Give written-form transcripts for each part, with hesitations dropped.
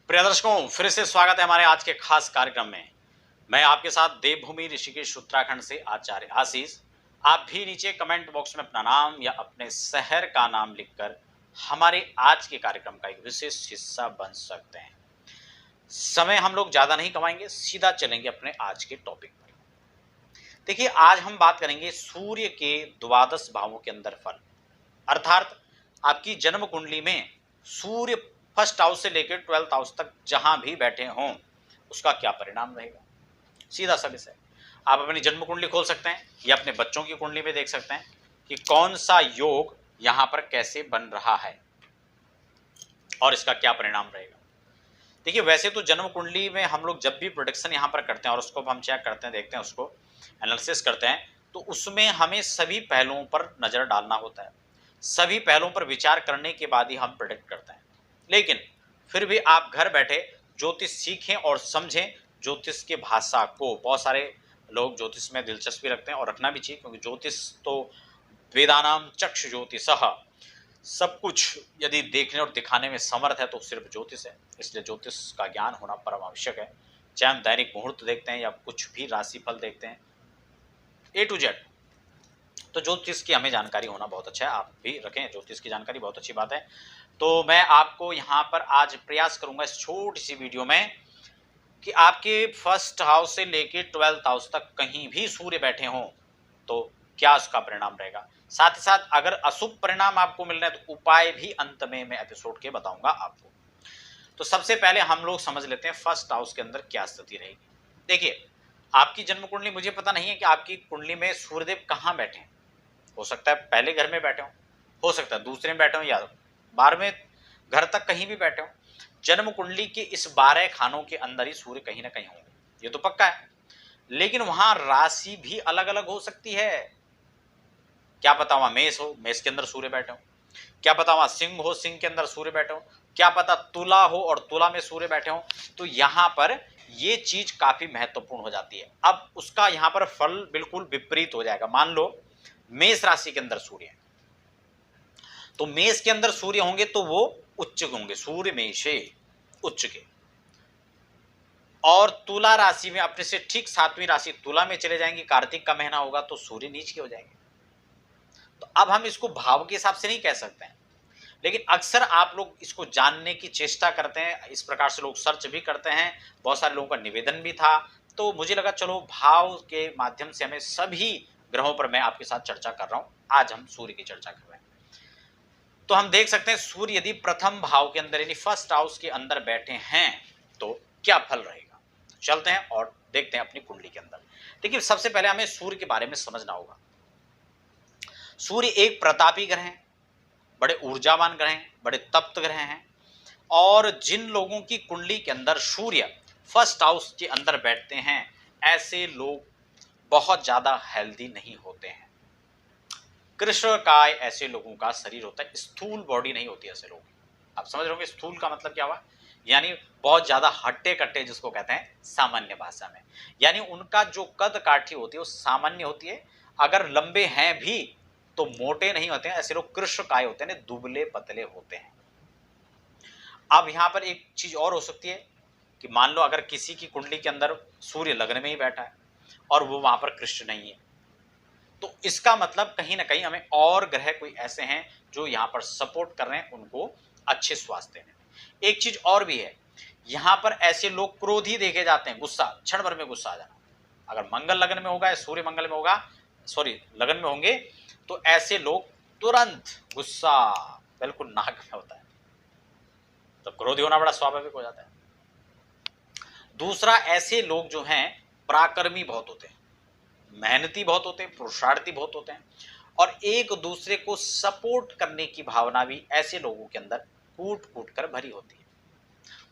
प्रिय दर्शकों, फिर से स्वागत है हमारे आज के खास कार्यक्रम में। मैं आपके साथ देवभूमि ऋषिकेश उत्तराखंड से आचार्य आशीष। आप भी नीचे कमेंट बॉक्स में अपना नाम या अपने शहर का नाम लिखकर हमारे आज के कार्यक्रम का एक विशेष हिस्सा बन सकते हैं। समय हम लोग ज्यादा नहीं कमाएंगे, सीधा चलेंगे अपने आज के टॉपिक पर। देखिए, आज हम बात करेंगे सूर्य के द्वादश भावों के अंदर फल, अर्थात आपकी जन्म कुंडली में सूर्य फर्स्ट हाउस से लेकर 12th हाउस तक जहां भी बैठे हों, उसका क्या परिणाम रहेगा। सीधा सा विषय। आप अपनी जन्म कुंडली खोल सकते हैं या अपने बच्चों की कुंडली में देख सकते हैं कि कौन सा योग यहां पर कैसे बन रहा है और इसका क्या परिणाम रहेगा। देखिए, वैसे तो जन्म कुंडली में हम लोग जब भी प्रोडिक्शन यहां पर करते हैं और उसको हम चेक करते हैं, देखते हैं, उसको एनालिसिस करते हैं, तो उसमें हमें सभी पहलुओं पर नजर डालना होता है। सभी पहलुओं पर विचार करने के बाद ही हम प्रेडिक्ट करते हैं। लेकिन फिर भी आप घर बैठे ज्योतिष सीखें और समझें ज्योतिष के भाषा को। बहुत सारे लोग ज्योतिष में दिलचस्पी रखते हैं और रखना भी चाहिए, क्योंकि ज्योतिष तो वेदानाम चक्षु ज्योतिषः, सब कुछ यदि देखने और दिखाने में समर्थ है तो सिर्फ ज्योतिष है। इसलिए ज्योतिष का ज्ञान होना परम आवश्यक है। चाहे हम दैनिक मुहूर्त देखते हैं या कुछ भी राशिफल देखते हैं, ए टू जेड, तो ज्योतिष की हमें जानकारी होना बहुत अच्छा है। आप भी रखें ज्योतिष की जानकारी, बहुत अच्छी बात है। तो मैं आपको यहाँ पर आज प्रयास करूंगा इस छोटी सी वीडियो में कि आपके फर्स्ट हाउस से लेके 12th हाउस तक कहीं भी सूर्य बैठे हों तो क्या उसका परिणाम रहेगा। साथ ही साथ अगर अशुभ परिणाम आपको मिल रहे हैं तो उपाय भी अंत में मैं एपिसोड के बताऊंगा आपको। तो सबसे पहले हम लोग समझ लेते हैं फर्स्ट हाउस के अंदर क्या स्थिति रहेगी। देखिए, आपकी जन्म कुंडली, मुझे पता नहीं है कि आपकी कुंडली में सूर्यदेव कहाँ बैठे हैं। हो सकता है पहले घर में बैठे हो सकता है दूसरे में बैठे हो, या 12वें घर तक कहीं भी बैठे हो। जन्म कुंडली के इस 12 खानों के अंदर ही सूर्य कहीं ना कहीं होंगे, ये तो पक्का है। लेकिन वहां राशि भी अलग अलग हो सकती है। क्या पता वहां मेष हो, मेष के अंदर सूर्य बैठे हो। क्या पता वहां सिंह हो, सिंह के अंदर सूर्य बैठे हो। क्या पता तुला हो और तुला में सूर्य बैठे हो। तो यहां पर ये चीज काफी महत्वपूर्ण हो जाती है। अब उसका यहां पर फल बिल्कुल विपरीत हो जाएगा। मान लो मेष राशि के अंदर सूर्य है, तो मेष के अंदर सूर्य होंगे तो वो उच्च होंगे, सूर्य मेषे उच्च के। और तुला राशि में अपने से ठीक 7वीं राशि तुला में चले जाएंगे, कार्तिक का महीना होगा तो सूर्य नीच के हो जाएंगे। तो अब हम इसको भाव के हिसाब से नहीं कह सकते हैं, लेकिन अक्सर आप लोग इसको जानने की चेष्टा करते हैं। इस प्रकार से लोग सर्च भी करते हैं, बहुत सारे लोगों का निवेदन भी था। तो मुझे लगा चलो भाव के माध्यम से हमें सभी ग्रहों पर मैं आपके साथ चर्चा कर रहा हूं। आज हम सूर्य की चर्चा कर रहे हैं। तो हम देख सकते हैं सूर्य यदि प्रथम भाव के अंदर यानी फर्स्ट हाउस के अंदर बैठे हैं तो क्या फल रहेगा। चलते हैं और देखते हैं अपनी कुंडली के अंदर। देखिए, सबसे पहले हमें सूर्य के बारे में समझना होगा। सूर्य एक प्रतापी ग्रह है, बड़े ऊर्जावान ग्रह हैं, बड़े तप्त ग्रह हैं। और जिन लोगों की कुंडली के अंदर सूर्य फर्स्ट हाउस के अंदर बैठते हैं, ऐसे लोग बहुत ज्यादा हेल्दी नहीं होते हैं। कृष्णकाय ऐसे लोगों का शरीर होता है, स्थूल बॉडी नहीं होती ऐसे लोग। आप समझ रहे होंगे स्थूल का मतलब क्या हुआ, यानी बहुत ज्यादा हट्टे कट्टे, जिसको कहते हैं सामान्य भाषा में। यानी उनका जो कद काठी होती है वो सामान्य होती है। अगर लंबे हैं भी तो मोटे नहीं होते हैं। ऐसे लोग कृष्णकाय होते हैं, दुबले पतले होते हैं। अब यहां पर एक चीज और हो सकती है कि मान लो अगर किसी की कुंडली के अंदर सूर्य लग्न में ही बैठा है और वो वहां पर कृष्ण नहीं है, तो इसका मतलब कहीं ना कहीं हमें और ग्रह कोई ऐसे हैं जो यहाँ पर सपोर्ट कर रहे हैं उनको अच्छे स्वास्थ्य देने में। एक चीज और भी है, यहाँ पर ऐसे लोग क्रोधी देखे जाते हैं, गुस्सा, क्षण भर में गुस्सा आ जाना। अगर मंगल लगन में होगा या सूर्य मंगल में होगा, सॉरी लगन में होंगे, तो ऐसे लोग तुरंत गुस्सा बिल्कुल नाक में होता है, तो क्रोधी होना बड़ा स्वाभाविक हो जाता है। दूसरा, ऐसे लोग जो हैं पराक्रमी बहुत होते हैं, मेहनती बहुत होते हैं, पुरुषार्थी बहुत होते हैं, और एक दूसरे को सपोर्ट करने की भावना भी ऐसे लोगों के अंदर कूट कूट कर भरी होती है।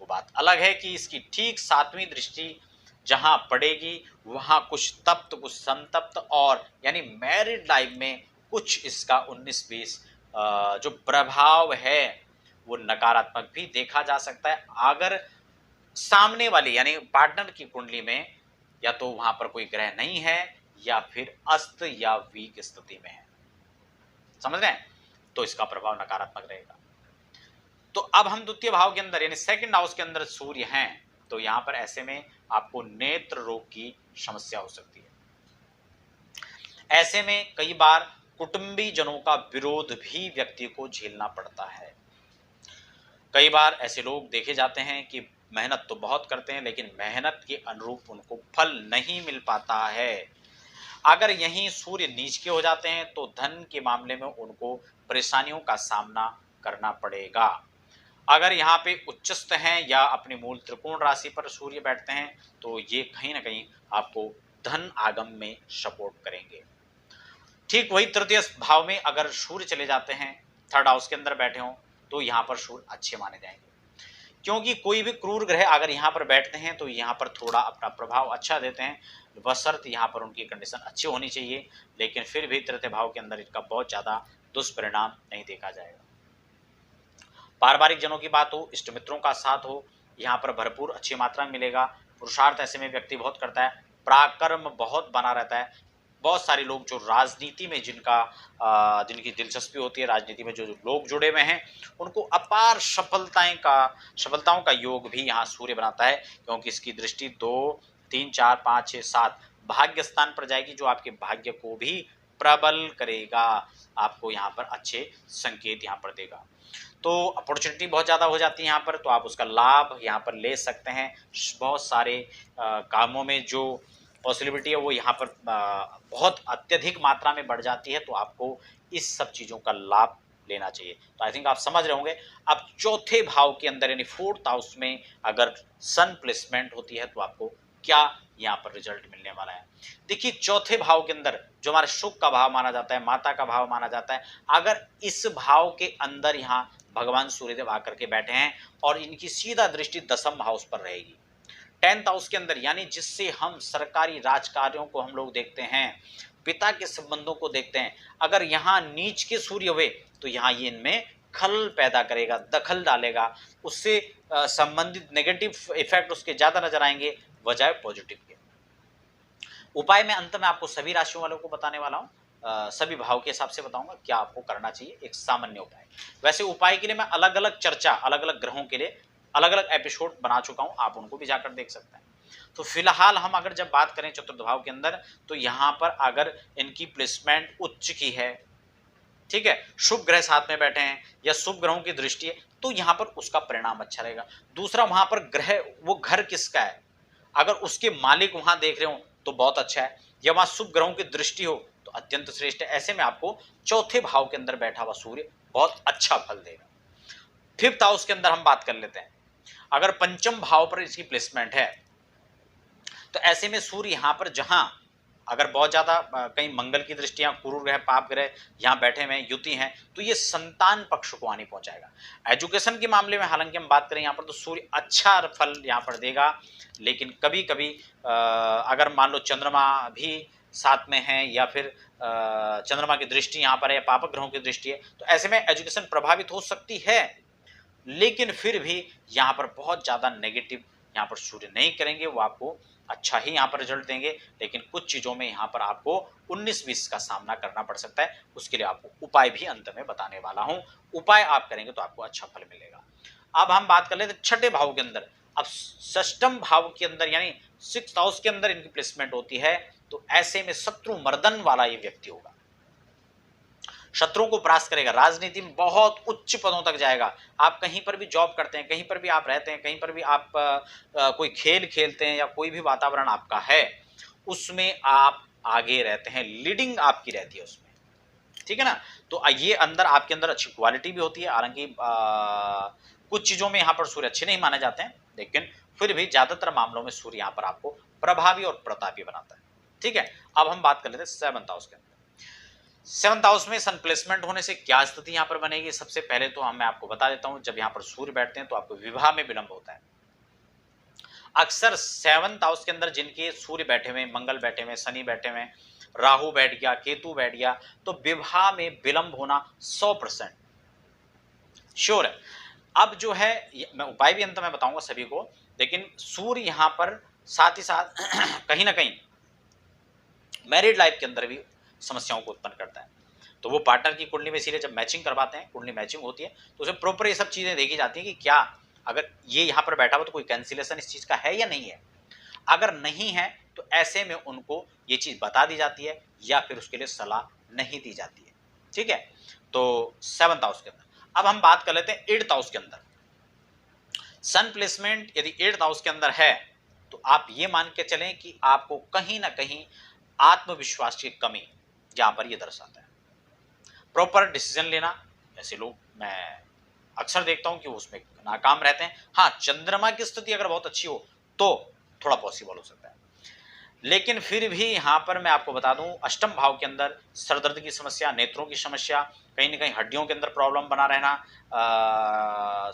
वो बात अलग है कि इसकी ठीक 7वीं दृष्टि जहां पड़ेगी वहां कुछ तप्त कुछ संतप्त, और यानी मैरिड लाइफ में कुछ इसका 19-20 जो प्रभाव है वो नकारात्मक भी देखा जा सकता है। अगर सामने वाली यानी पार्टनर की कुंडली में या तो वहां पर कोई ग्रह नहीं है या फिर अस्त या वीक स्थिति में है, समझ रहे हैं, तो इसका प्रभाव नकारात्मक रहेगा। तो अब हम द्वितीय भाव के अंदर यानी सेकंड हाउस के अंदर सूर्य हैं, तो यहां पर ऐसे में आपको नेत्र रोग की समस्या हो सकती है। ऐसे में कई बार कुटुंबी जनों का विरोध भी व्यक्ति को झेलना पड़ता है। कई बार ऐसे लोग देखे जाते हैं कि मेहनत तो बहुत करते हैं लेकिन मेहनत के अनुरूप उनको फल नहीं मिल पाता है। अगर यहीं सूर्य नीच के हो जाते हैं तो धन के मामले में उनको परेशानियों का सामना करना पड़ेगा। अगर यहाँ पे उच्चस्थ हैं या अपनी मूल त्रिकोण राशि पर सूर्य बैठते हैं तो ये कहीं ना कहीं आपको धन आगम में सपोर्ट करेंगे। ठीक वही तृतीय भाव में अगर सूर्य चले जाते हैं, थर्ड हाउस के अंदर बैठे हों, तो यहाँ पर सूर्य अच्छे माने जाएंगे, क्योंकि कोई भी क्रूर ग्रह अगर यहाँ पर बैठते हैं तो यहाँ पर थोड़ा अपना प्रभाव अच्छा देते हैं, बशर्ते यहाँ पर उनकी कंडीशन अच्छी होनी चाहिए। लेकिन फिर भी तृतीय भाव के अंदर इसका बहुत ज़्यादा दुष्परिणाम नहीं देखा जाएगा। पारिवारिक जनों की बात हो, इष्ट मित्रों का साथ हो, यहाँ पर भरपूर अच्छी मात्रा में मिलेगा। पुरुषार्थ ऐसे में व्यक्ति बहुत करता है, पराक्रम बहुत बना रहता है। बहुत सारे लोग जो राजनीति में जिनकी दिलचस्पी होती है, राजनीति में जो लोग जुड़े हुए हैं, उनको अपार सफलताओं का योग भी यहाँ सूर्य बनाता है, क्योंकि इसकी दृष्टि 2, 3, 4, 5, 6, 7 भाग्य स्थान पर जाएगी, जो आपके भाग्य को भी प्रबल करेगा, आपको यहाँ पर अच्छे संकेत यहाँ पर देगा। तो अपॉर्चुनिटी बहुत ज़्यादा हो जाती है यहाँ पर, तो आप उसका लाभ यहाँ पर ले सकते हैं। बहुत सारे कामों में जो पॉसिबिलिटी है वो यहाँ पर बहुत अत्यधिक मात्रा में बढ़ जाती है, तो आपको इस सब चीज़ों का लाभ लेना चाहिए। तो आई थिंक आप समझ रहे होंगे। अब चौथे भाव के अंदर यानी फोर्थ हाउस में अगर सन प्लेसमेंट होती है तो आपको क्या यहाँ पर रिजल्ट मिलने वाला है। देखिए, चौथे भाव के अंदर जो हमारे सुख का भाव माना जाता है, माता का भाव माना जाता है, अगर इस भाव के अंदर यहाँ भगवान सूर्यदेव आकर के बैठे हैं और इनकी सीधा दृष्टि दसम हाउस पर रहेगी, 10th हाउस के अंदर, यानी जिससे हम सरकारी राजकार्यों को हम लोग देखते हैं, पिता के संबंधों को देखते हैं, अगर यहाँ नीच के सूर्य हुए तो यहाँ ये इनमें खलल पैदा करेगा, दखल डालेगा, उससे संबंधित नेगेटिव इफेक्ट उसके ज्यादा नजर आएंगे बजाय पॉजिटिव के। उपाय में अंत में आपको सभी राशियों वालों को बताने वाला हूँ, सभी भाव के हिसाब से बताऊंगा क्या आपको करना चाहिए, एक सामान्य उपाय। वैसे उपाय के लिए मैं अलग अलग चर्चा अलग अलग ग्रहों के लिए अलग अलग एपिसोड बना चुका हूं, आप उनको भी जाकर देख सकते हैं। तो फिलहाल हम अगर जब बात करें चतुर्थ भाव के अंदर, तो यहां पर अगर इनकी प्लेसमेंट उच्च की है, ठीक है, शुभ ग्रह साथ में बैठे हैं या शुभ ग्रहों की दृष्टि है, तो यहां पर उसका परिणाम अच्छा रहेगा। दूसरा, वहां पर ग्रह वो घर किसका है, अगर उसके मालिक वहां देख रहे हो तो बहुत अच्छा है, या वहां शुभ ग्रहों की दृष्टि हो तो अत्यंत श्रेष्ठ है। ऐसे में आपको चौथे भाव के अंदर बैठा हुआ सूर्य बहुत अच्छा फल देगा। फिफ्थ हाउस के अंदर हम बात कर लेते हैं। अगर पंचम भाव पर इसकी प्लेसमेंट है तो ऐसे में सूर्य यहां पर जहां अगर बहुत ज्यादा कहीं मंगल की दृष्टियां, क्रूर ग्रह, पाप ग्रह यहां बैठे हुए युति हैं, तो ये संतान पक्ष को हानि पहुंचाएगा। एजुकेशन के मामले में हालांकि हम बात करें यहां पर तो सूर्य अच्छा फल यहां पर देगा, लेकिन कभी कभी अगर मान लो चंद्रमा भी साथ में है या फिर चंद्रमा की दृष्टि यहाँ पर है, पापक ग्रहों की दृष्टि है, तो ऐसे में एजुकेशन प्रभावित हो सकती है, लेकिन फिर भी यहाँ पर बहुत ज़्यादा नेगेटिव यहाँ पर सूर्य नहीं करेंगे, वो आपको अच्छा ही यहाँ पर रिजल्ट देंगे। लेकिन कुछ चीज़ों में यहाँ पर आपको 19-20 का सामना करना पड़ सकता है, उसके लिए आपको उपाय भी अंत में बताने वाला हूँ। उपाय आप करेंगे तो आपको अच्छा फल मिलेगा। अब हम बात कर लेते हैं छठे भाव के अंदर। अब षष्ठम भाव के अंदर यानी 6th हाउस के अंदर इनकी प्लेसमेंट होती है, तो ऐसे में शत्रु मर्दन वाला ये व्यक्ति होगा, शत्रुओं को परास्त करेगा, राजनीति में बहुत उच्च पदों तक जाएगा। आप कहीं पर भी जॉब करते हैं, कहीं पर भी आप रहते हैं, कहीं पर भी आप कोई खेल खेलते हैं या कोई भी वातावरण आपका है, उसमें आप आगे रहते हैं, लीडिंग आपकी रहती है उसमें, ठीक है ना। तो ये अंदर आपके अंदर अच्छी क्वालिटी भी होती है। हालांकि कुछ चीज़ों में यहाँ पर सूर्य अच्छे नहीं माने जाते हैं, लेकिन फिर भी ज़्यादातर मामलों में सूर्य यहाँ पर आपको प्रभावी और प्रतापी बनाता है, ठीक है। अब हम बात कर लेते हैं 7th हाउस के अंदर। 7th हाउस में सन प्लेसमेंट होने से क्या स्थिति यहाँ पर बनेगी। सबसे पहले तो मैं आपको बता देता हूँ, जब यहाँ पर सूर्य बैठते हैं तो आपको विवाह में विलंब होता है। अक्सर 7th हाउस के अंदर जिनके सूर्य बैठे हुए, मंगल बैठे हुए, शनि बैठे हुए, राहु बैठ गया, केतु बैठ गया, तो विवाह में विलंब होना 100% श्योर है। अब जो है मैं उपाय भी अंत में बताऊंगा सभी को, लेकिन सूर्य यहाँ पर साथ ही साथ कहीं ना कहीं मैरिड लाइफ के अंदर भी समस्याओं को उत्पन्न करता है। तो वो पार्टनर की कुंडली में इसीलिए जब मैचिंग करवाते हैं, कुंडली मैचिंग होती है, तो उसमें प्रॉपर ये सब चीज़ें देखी जाती हैं कि क्या अगर ये यहाँ पर बैठा हुआ तो कोई कैंसिलेशन इस चीज़ का है या नहीं है। अगर नहीं है तो ऐसे में उनको ये चीज़ बता दी जाती है या फिर उसके लिए सलाह नहीं दी जाती है। ठीक है, तो 7th हाउस के अंदर अब हम बात कर लेते हैं 8th हाउस के अंदर। सन प्लेसमेंट यदि 8th हाउस के अंदर है तो आप ये मान के चलें कि आपको कहीं ना कहीं आत्मविश्वास की कमी यहां पर ये दर्शाता है। प्रॉपर डिसीजन लेना, ऐसे लोग मैं अक्सर देखता हूं कि वो उसमें नाकाम रहते हैं। हाँ, चंद्रमा की स्थिति अगर बहुत अच्छी हो तो थोड़ा पॉसिबल हो सकता है, लेकिन फिर भी यहाँ पर मैं आपको बता दूं, अष्टम भाव के अंदर सरदर्द की समस्या, नेत्रों की समस्या, कहीं ना कहीं हड्डियों के अंदर प्रॉब्लम बना रहना,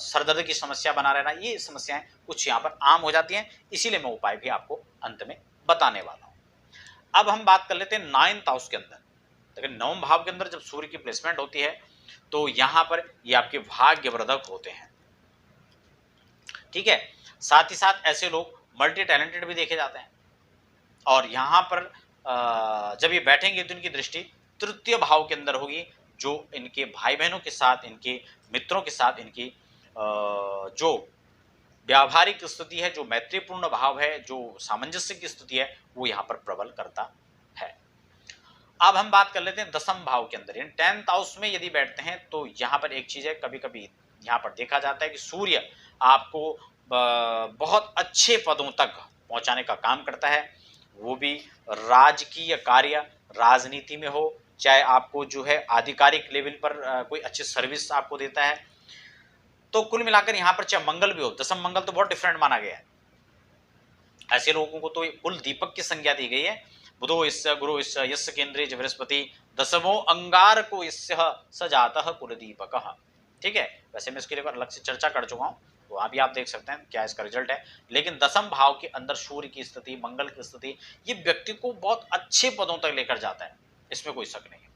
सरदर्द की समस्या बना रहना, ये समस्याएं कुछ यहाँ पर आम हो जाती हैं। इसीलिए मैं उपाय भी आपको अंत में बताने वाला हूँ। अब हम बात कर लेते हैं 9th हाउस के अंदर। लेकिन 9वें भाव के अंदर जब सूर्य की प्लेसमेंट होती है तो यहाँ पर ये आपके भाग्यवर्धक होते हैं। ठीक है, साथ ही साथ ऐसे लोग मल्टी टैलेंटेड भी देखे जाते हैं। और यहाँ पर जब ये बैठेंगे तो इनकी दृष्टि तृतीय भाव के अंदर होगी, जो इनके भाई बहनों के साथ, इनके मित्रों के साथ इनकी जो व्यावहारिक स्थिति है, जो मैत्रीपूर्ण भाव है, जो सामंजस्य की स्थिति है, वो यहाँ पर प्रबल करता है। अब हम बात कर लेते हैं 10th भाव के अंदर, यानी 10th हाउस में यदि बैठते हैं तो यहाँ पर एक चीज है, कभी कभी यहाँ पर देखा जाता है कि सूर्य आपको बहुत अच्छे पदों तक पहुंचाने का काम करता है। वो भी राजकीय कार्य, राजनीति में हो, चाहे आपको जो है आधिकारिक लेवल पर कोई अच्छी सर्विस आपको देता है। तो कुल मिलाकर यहाँ पर चाहे मंगल भी हो, 10th मंगल तो बहुत डिफरेंट माना गया है। ऐसे लोगों को तो कुल दीपक की संज्ञा दी गई है। बुधो इससे गुरु इससे यस्य केंद्रीय बृहस्पति 10वों अंगार को इससे सजातः कुल दीपक। ठीक है, वैसे मैं इसके लिए अलग से चर्चा कर चुका हूँ, तो अभी आप देख सकते हैं क्या इसका रिजल्ट है। लेकिन 10th भाव के अंदर सूर्य की स्थिति, मंगल की स्थिति, ये व्यक्ति को बहुत अच्छे पदों तक लेकर जाता है, इसमें कोई शक नहीं है।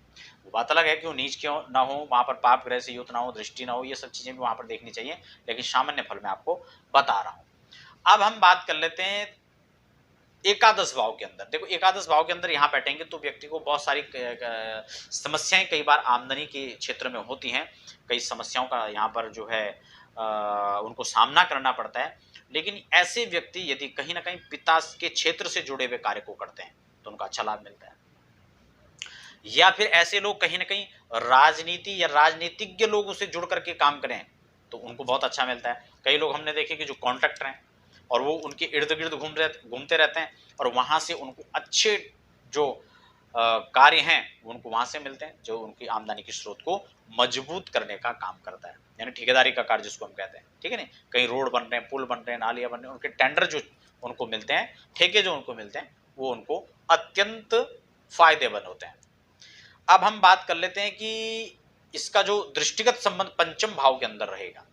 वो बात अलग है कि वो नीच क्यों ना हो, वहां पर पाप ग्रह से युक्त ना हो, दृष्टि ना हो, ये सब चीजें भी वहां पर देखनी चाहिए, लेकिन सामान्य फल मैं आपको बता रहा हूं। अब हम बात कर लेते हैं एकादश भाव के अंदर। देखो, एकादश भाव के अंदर यहाँ बैठेंगे तो व्यक्ति को बहुत सारी समस्याएं कई बार आमदनी के क्षेत्र में होती हैं, कई समस्याओं का यहाँ पर जो है उनको सामना करना पड़ता है। लेकिन ऐसे व्यक्ति यदि कहीं ना कहीं पिता के क्षेत्र से जुड़े हुए कार्य को करते हैं तो उनका अच्छा लाभ मिलता है। या फिर ऐसे लोग कहीं ना कहीं राजनीति या राजनीतिज्ञ लोगों से जुड़ करके काम करें तो उनको बहुत अच्छा मिलता है। कई लोग हमने देखे कि जो कॉन्ट्रैक्टर हैं और वो उनके इर्द गिर्द घूमते रहते हैं और वहां से उनको अच्छे जो कार्य हैं उनको वहां से मिलते हैं, जो उनकी आमदनी के स्रोत को मजबूत करने का काम करता है, यानी ठेकेदारी का कार्य जिसको हम कहते हैं। ठीक है नहीं, कहीं रोड बन रहे हैं, पुल बन रहे हैं, नालियां बन रहे हैं, उनके टेंडर जो उनको मिलते हैं, ठेके जो उनको मिलते हैं, वो उनको अत्यंत फायदेमंद होते हैं। अब हम बात कर लेते हैं कि इसका जो दृष्टिगत संबंध पंचम भाव के अंदर रहेगा,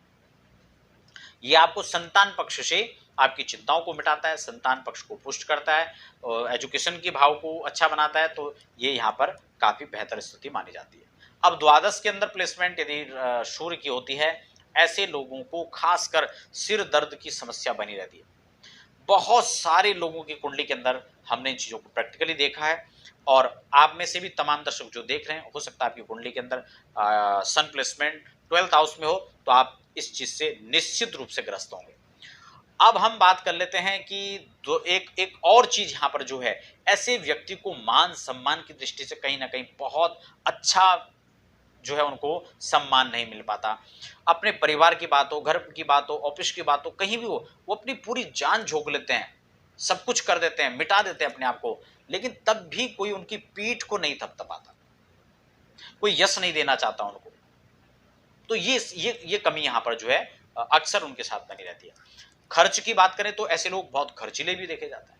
ये आपको संतान पक्ष से आपकी चिंताओं को मिटाता है, संतान पक्ष को पुष्ट करता है और एजुकेशन के भाव को अच्छा बनाता है, तो ये यहाँ पर काफी बेहतर स्थिति मानी जाती है। अब द्वादश के अंदर प्लेसमेंट यदि सूर्य की होती है, ऐसे लोगों को खासकर सिर दर्द की समस्या बनी रहती है। बहुत सारे लोगों की कुंडली के अंदर हमने इन चीजों को प्रैक्टिकली देखा है और आप में से भी तमाम दर्शक जो देख रहे हैं, हो सकता है आपकी कुंडली के अंदर सन प्लेसमेंट 12th हाउस में हो, तो आप इस चीज से निश्चित रूप से ग्रस्त होंगे। अब हम बात कर लेते हैं कि एक और चीज यहाँ पर जो है, ऐसे व्यक्ति को मान सम्मान की दृष्टि से कहीं ना कहीं बहुत अच्छा जो है उनको सम्मान नहीं मिल पाता। अपने परिवार की बात हो, घर की बात हो, ऑफिस की बात हो, कहीं भी हो, वो अपनी पूरी जान झोंक लेते हैं, सब कुछ कर देते हैं, मिटा देते हैं अपने आप को, लेकिन तब भी कोई उनकी पीठ को नहीं थपथपाता, कोई यश नहीं देना चाहता उनको। तो ये कमी यहाँ पर जो है अक्सर उनके साथ बनी रहती है। खर्च की बात करें तो ऐसे लोग बहुत खर्चीले भी देखे जाते हैं।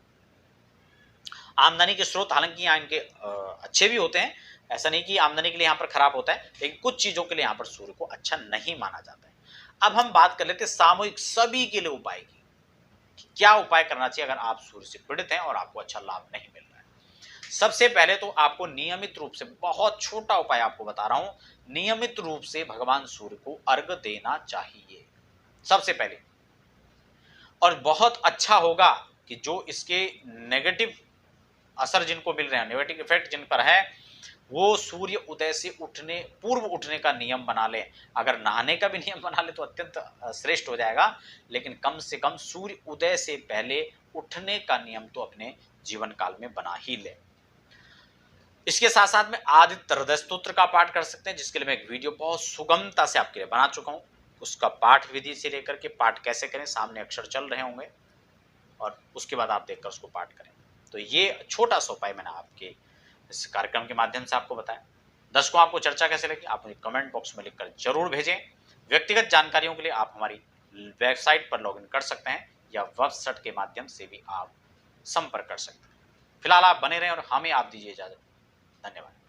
आमदनी के स्रोत हालांकि यहाँ इनके अच्छे भी होते हैं, ऐसा नहीं कि आमदनी के लिए यहाँ पर खराब होता है, लेकिन कुछ चीजों के लिए यहाँ पर सूर्य को अच्छा नहीं माना जाता है। अब हम बात कर लेते हैं सामूहिक सभी के लिए उपाय की, क्या उपाय करना चाहिए अगर आप सूर्य से पीड़ित हैं और आपको अच्छा लाभ नहीं मिल रहा है। सबसे पहले तो आपको नियमित रूप से, बहुत छोटा उपाय आपको बता रहा हूं, नियमित रूप से भगवान सूर्य को अर्घ देना चाहिए सबसे पहले। और बहुत अच्छा होगा कि जो इसके नेगेटिव असर जिनको मिल रहे हैं, नेगेटिव इफेक्ट जिन पर है, वो सूर्य उदय से पूर्व उठने का नियम बना लें। अगर नहाने का भी नियम बना ले तो अत्यंत श्रेष्ठ हो जाएगा, लेकिन कम से कम सूर्य उदय से पहले उठने का नियम तो अपने जीवन काल में बना ही लें। इसके साथ साथ में आदित्य हृदय स्तोत्र का पाठ कर सकते हैं, जिसके लिए मैं एक वीडियो बहुत सुगमता से आपके लिए बना चुका हूं। उसका पाठ विधि से लेकर के पाठ कैसे करें, सामने अक्षर चल रहे होंगे और उसके बाद आप देखकर उसको पाठ करें। तो ये छोटा सा उपाय मैंने आपके इस कार्यक्रम के माध्यम से आपको बताया। दर्शकों, आपको चर्चा कैसे लगी आप मुझे कमेंट बॉक्स में लिखकर जरूर भेजें। व्यक्तिगत जानकारियों के लिए आप हमारी वेबसाइट पर लॉगिन कर सकते हैं या वेबसाइट के माध्यम से भी आप संपर्क कर सकते हैं। फिलहाल आप बने रहें और हमें आप दीजिए इजाजत। धन्यवाद।